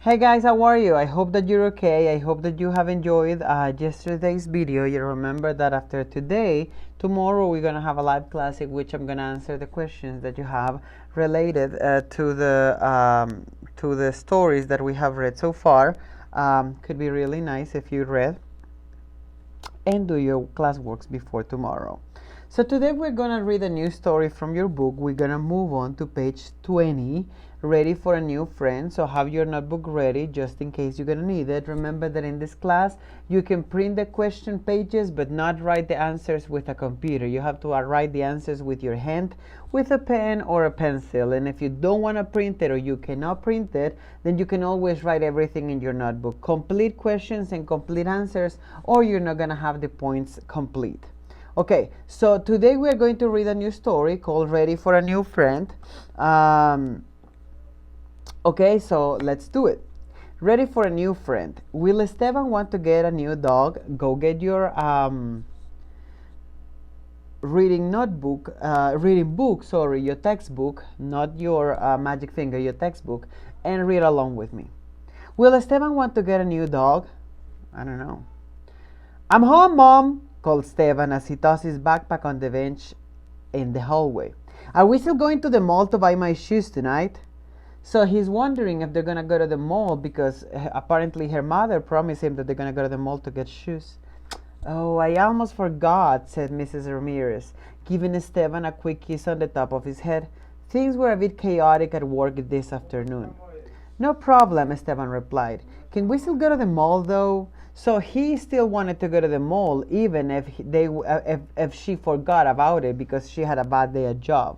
Hey guys, how are you? I hope that you're okay. I hope that you have enjoyed yesterday's video. You remember that after today, tomorrow we're gonna have a live class in which I'm gonna answer the questions that you have related to the stories that we have read so far. Could be really nice if you read and do your classworks before tomorrow. So today we're gonna read a new story from your book. We're gonna move on to page 20, ready for a new friend. So have your notebook ready just in case you're gonna need it. Remember that in this class you can print the question pages but not write the answers with a computer. You have to write the answers with your hand, with a pen or a pencil. And if you don't want to print it or you cannot print it, then you can always write everything in your notebook. Complete questions and complete answers, or you're not gonna have the points complete. Okay, so today we are going to read a new story called Ready for a New Friend. Okay, so let's do it. Ready for a new friend. Will Esteban want to get a new dog? Go get your reading book, your textbook, not your magic finger, your textbook, and read along with me. Will Esteban want to get a new dog? I don't know. I'm home, Mom, called Esteban as he tossed his backpack on the bench in the hallway. Are we still going to the mall to buy my shoes tonight? So he's wondering if they're gonna go to the mall because apparently her mother promised him that they're gonna go to the mall to get shoes. Oh, I almost forgot, said Mrs. Ramirez, giving Esteban a quick kiss on the top of his head. Things were a bit chaotic at work this afternoon. No problem, Esteban replied. Can we still go to the mall though? So he still wanted to go to the mall even if she forgot about it because she had a bad day at job.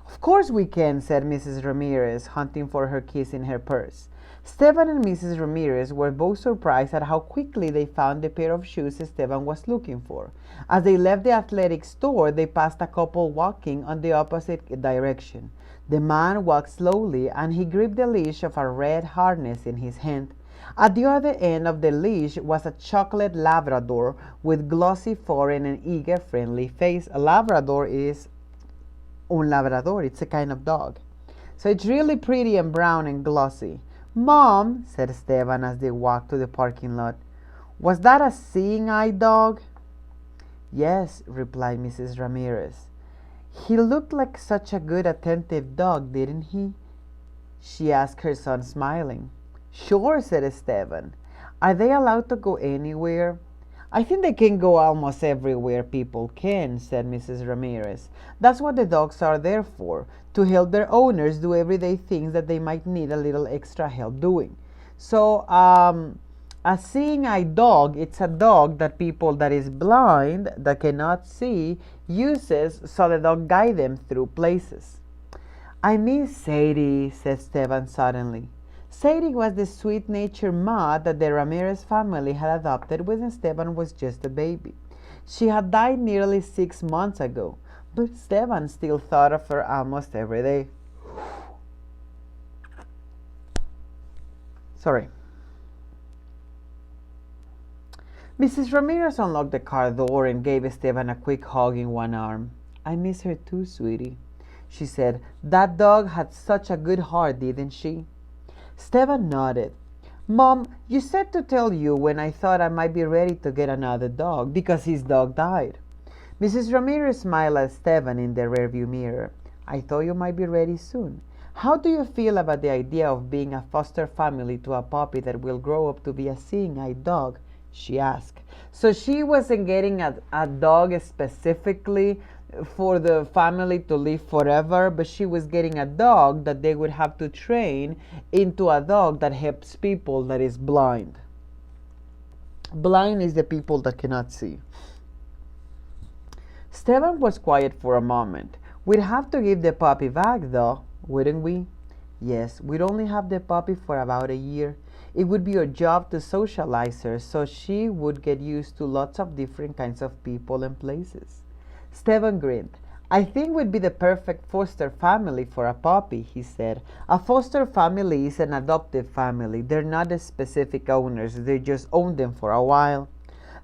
Of course we can, said Mrs. Ramirez, hunting for her keys in her purse. Esteban and Mrs. Ramirez were both surprised at how quickly they found the pair of shoes Esteban was looking for. As they left the athletic store, they passed a couple walking on the opposite direction. The man walked slowly and he gripped the leash of a red harness in his hand. At the other end of the leash was a chocolate Labrador with glossy fur and an eager, friendly face. A Labrador is un Labrador. It's a kind of dog. So it's really pretty and brown and glossy. Mom, said Esteban as they walked to the parking lot, was that a seeing eye dog? Yes, replied Mrs. Ramirez. He looked like such a good, attentive dog, didn't he? She asked her son, smiling. Sure, said Esteban. Are they allowed to go anywhere? I think they can go almost everywhere people can, said Mrs. Ramirez. That's what the dogs are there for, to help their owners do everyday things that they might need a little extra help doing. So, a seeing eye dog, it's a dog that people that is blind, that cannot see, uses so the dog guide them through places. I miss Sadie, said Esteban suddenly. Sadie was the sweet-natured ma that the Ramirez family had adopted when Esteban was just a baby. She had died nearly 6 months ago, but Esteban still thought of her almost every day. Sorry. Mrs. Ramirez unlocked the car door and gave Esteban a quick hug in one arm. I miss her too, sweetie, she said. That dog had such a good heart, didn't she? Esteban nodded. Mom, you said to tell you when I thought I might be ready to get another dog because his dog died. Mrs. Ramirez smiled at Esteban in the rearview mirror. I thought you might be ready soon. How do you feel about the idea of being a foster family to a puppy that will grow up to be a seeing-eye dog? She asked. So she wasn't getting a dog specifically for the family to live forever, but she was getting a dog that they would have to train into a dog that helps people that is blind. Blind is the people that cannot see. Esteban was quiet for a moment. We'd have to give the puppy back though, wouldn't we? Yes, we'd only have the puppy for about a year. It would be our job to socialize her so she would get used to lots of different kinds of people and places. Esteban grinned. I think we'd be the perfect foster family for a puppy, he said. A foster family is an adoptive family. They're not the specific owners. They just own them for a while.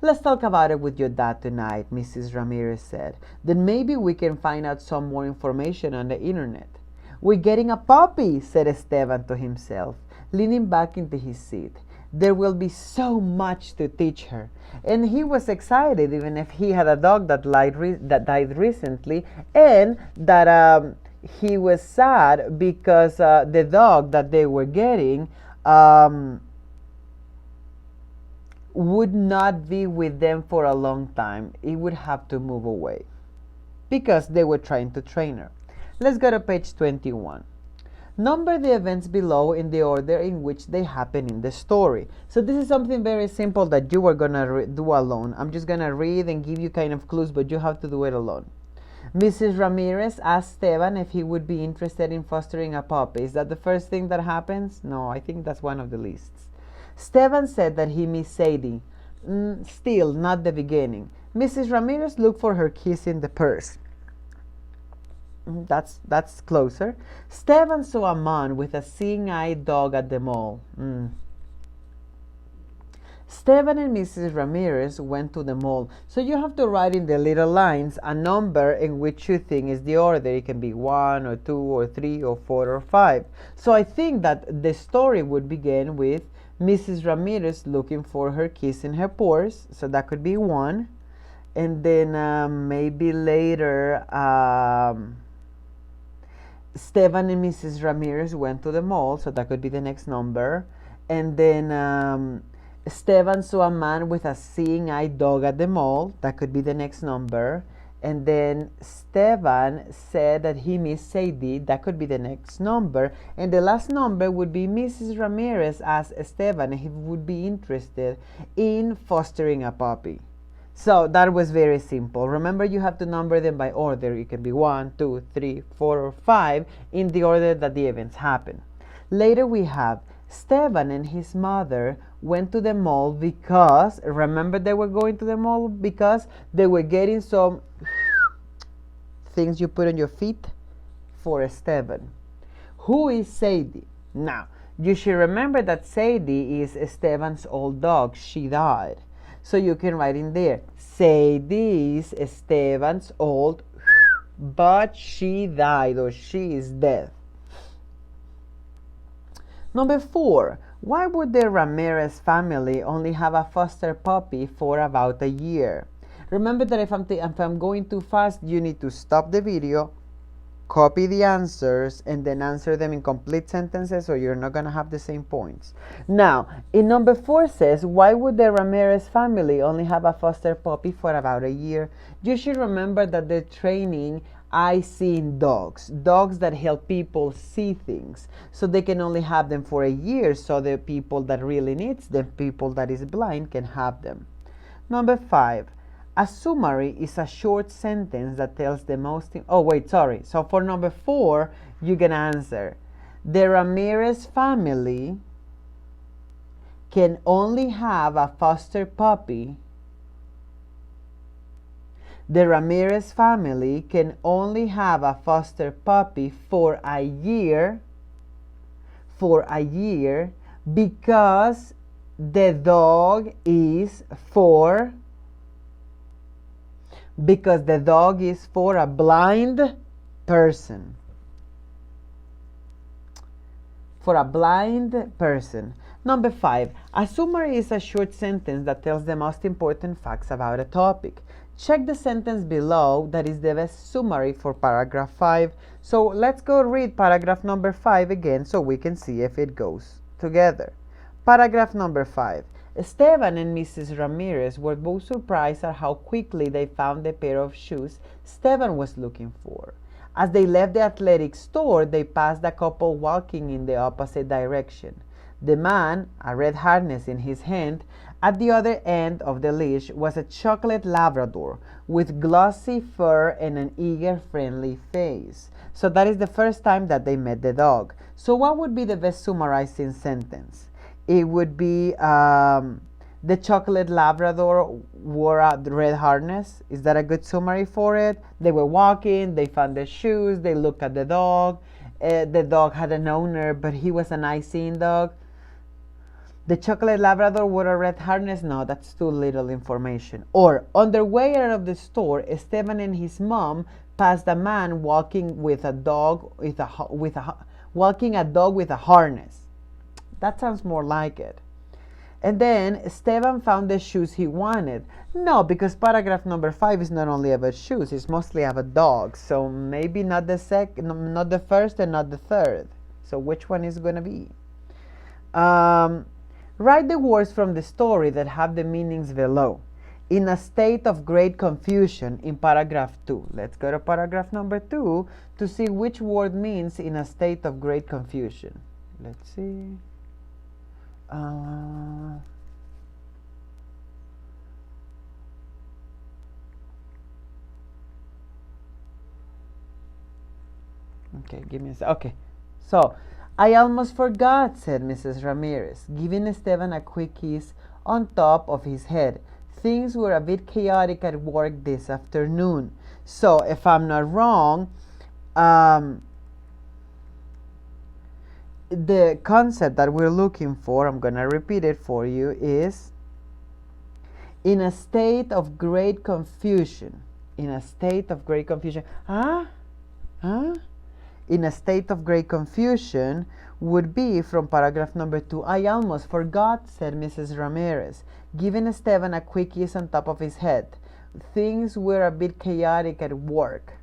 Let's talk about it with your dad tonight, Mrs. Ramirez said. Then maybe we can find out some more information on the internet. We're getting a puppy, said Esteban to himself, leaning back into his seat. There will be so much to teach her. And he was excited, even if he had a dog that died recently, and that he was sad because the dog that they were getting would not be with them for a long time. It would have to move away because they were trying to train her. Let's go to page 21. Number the events below in the order in which they happen in the story. So this is something very simple that you are going to do alone. I'm just going to read and give you kind of clues, but you have to do it alone. Mrs. Ramirez asked Esteban if he would be interested in fostering a puppy. Is that the first thing that happens? No, I think that's one of the lists. Esteban said that he missed Sadie. Still, not the beginning. Mrs. Ramirez looked for her keys in the purse. That's closer. Esteban saw a man with a seeing-eyed dog at the mall. Esteban and Mrs. Ramirez went to the mall. So you have to write in the little lines a number in which you think is the order. It can be 1 or 2 or 3 or 4 or 5. So I think that the story would begin with Mrs. Ramirez looking for her keys in her purse. So that could be 1. And then maybe later Esteban and Mrs. Ramirez went to the mall, so that could be the next number. And then Esteban saw a man with a seeing-eyed dog at the mall. That could be the next number. And then Esteban said that he missed Sadie. That could be the next number. And the last number would be Mrs. Ramirez asked Esteban if he would be interested in fostering a puppy. So that was very simple. Remember, you have to number them by order. It can be 1, 2, 3, 4, or 5 in the order that the events happen. Later we have Esteban and his mother went to the mall because, remember they were going to the mall because they were getting some things you put on your feet for Esteban. Who is Sadie? Now, you should remember that Sadie is Esteban's old dog. She died. So you can write in there, Sadie is Esteban's old, but she died or she is dead. Number 4, why would the Ramirez family only have a foster puppy for about a year? Remember that if I'm going too fast, you need to stop the video, copy the answers, and then answer them in complete sentences, or you're not going to have the same points. Now, in number 4 says, why would the Ramirez family only have a foster puppy for about a year? You should remember that they're training eye-seeing dogs that help people see things. So they can only have them for a year, so the people that really needs them, people that is blind, can have them. Number 5. A summary is a short sentence that tells the most. So for number 4, you can answer. The Ramirez family can only have a foster puppy. The Ramirez family can only have a foster puppy for a year. Because the dog is for. Because the dog is for a blind person. For a blind person. Number 5. A summary is a short sentence that tells the most important facts about a topic. Check the sentence below that is the best summary for paragraph 5. So let's go read paragraph number 5 again so we can see if it goes together. Paragraph number 5. Esteban and Mrs. Ramirez were both surprised at how quickly they found the pair of shoes Esteban was looking for. As they left the athletic store, they passed a couple walking in the opposite direction. The man, a red harness in his hand, at the other end of the leash was a chocolate Labrador with glossy fur and an eager, friendly face. So that is the first time that they met the dog. So what would be the best summarizing sentence? It would be the chocolate Labrador wore a red harness. Is that a good summary for it? They were walking, they found the shoes, they looked at the dog. The dog had an owner, but he was an eye-seeing dog. The chocolate Labrador wore a red harness. No, that's too little information. Or, on their way out of the store, Esteban and his mom passed a man walking with a dog walking a dog with a harness. That sounds more like it. And then Esteban found the shoes he wanted. No, because paragraph number 5 is not only about shoes, it's mostly about dogs. So maybe not the not the first and not the third. So which one is going to be? Write the words from the story that have the meanings below. In a state of great confusion in paragraph 2. Let's go to paragraph number 2 to see which word means in a state of great confusion. Let's see. Okay, give me a sec. Okay, so I almost forgot, said Mrs. Ramirez, giving Esteban a quick kiss on top of his head. Things were a bit chaotic at work this afternoon. So, if I'm not wrong, the concept that we're looking for, I'm going to repeat it for you, is in a state of great confusion. In a state of great confusion. In a state of great confusion would be from paragraph number 2. I almost forgot, said Mrs. Ramirez, giving Esteban a quick kiss on top of his head. Things were a bit chaotic at work.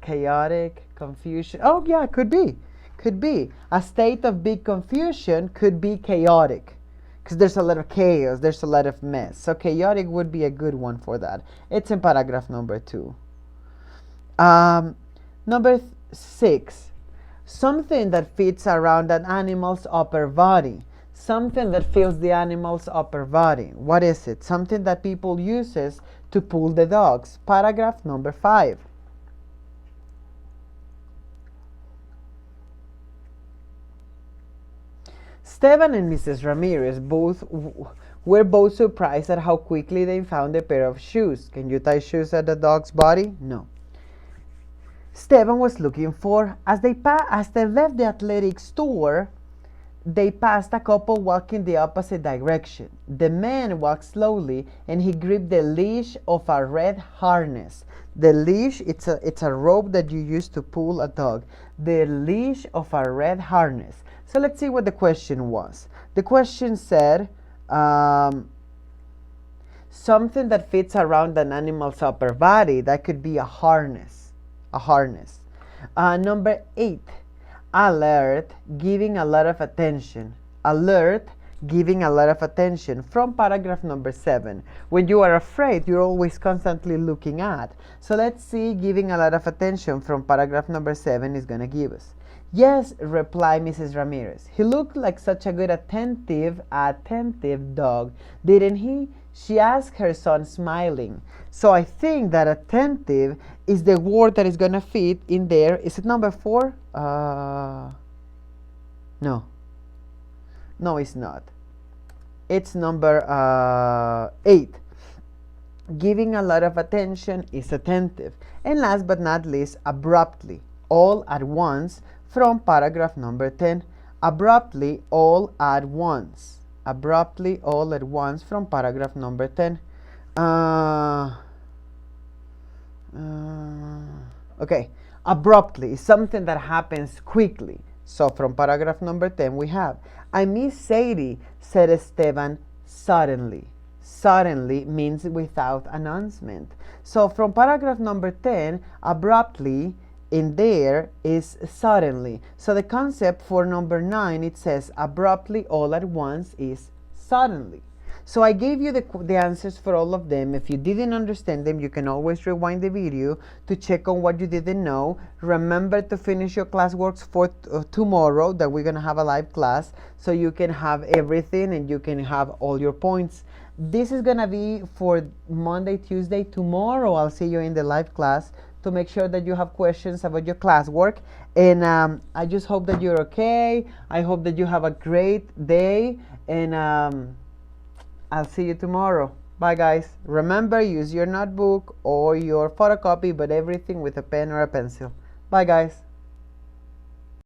Chaotic, confusion. Oh, yeah, could be. Could be. A state of big confusion could be chaotic. Because there's a lot of chaos, there's a lot of mess. So chaotic would be a good one for that. It's in paragraph number 2. Number 6. Something that fits around an animal's upper body. Something that fills the animal's upper body. What is it? Something that people uses to pull the dogs. Paragraph number 5. Esteban and Mrs. Ramirez were both surprised at how quickly they found a pair of shoes. Can you tie shoes at the dog's body? No. Esteban was looking for, as they left the athletic store, they passed a couple walking the opposite direction. The man walked slowly and he gripped the leash of a red harness. The leash, it's a rope that you use to pull a dog. The leash of a red harness. So let's see what the question was. The question said, something that fits around an animal's upper body. That could be a harness. A harness. Number 8. Alert, giving a lot of attention. Alert, giving a lot of attention. From paragraph number 7. When you are afraid, you're always constantly looking at. So let's see, giving a lot of attention from paragraph number 7 is going to give us. Yes, replied Mrs. Ramirez. He looked like such a good attentive dog, didn't he? She asked her son, smiling. So I think that attentive is the word that is going to fit in there. Is it number 4? No. No, it's not. It's number 8. Giving a lot of attention is attentive. And last but not least, abruptly, all at once, from paragraph number 10. Abruptly, all at once. Abruptly, all at once, from paragraph number 10. Okay, abruptly is something that happens quickly. So from paragraph number 10 we have, I miss Sadie, said Esteban suddenly. Suddenly means without announcement. So from paragraph number 10, abruptly in there is suddenly. So the concept for number 9, it says abruptly all at once is suddenly. So I gave you the answers for all of them. If you didn't understand them, you can always rewind the video to check on what you didn't know. Remember to finish your classworks for tomorrow, that we're going to have a live class, so you can have everything and you can have all your points. This is going to be for Monday, Tuesday. Tomorrow I'll see you in the live class to make sure that you have questions about your classwork. And I just hope that you're okay. I hope that you have a great day. And I'll see you tomorrow. Bye, guys. Remember, use your notebook or your photocopy, but everything with a pen or a pencil. Bye, guys.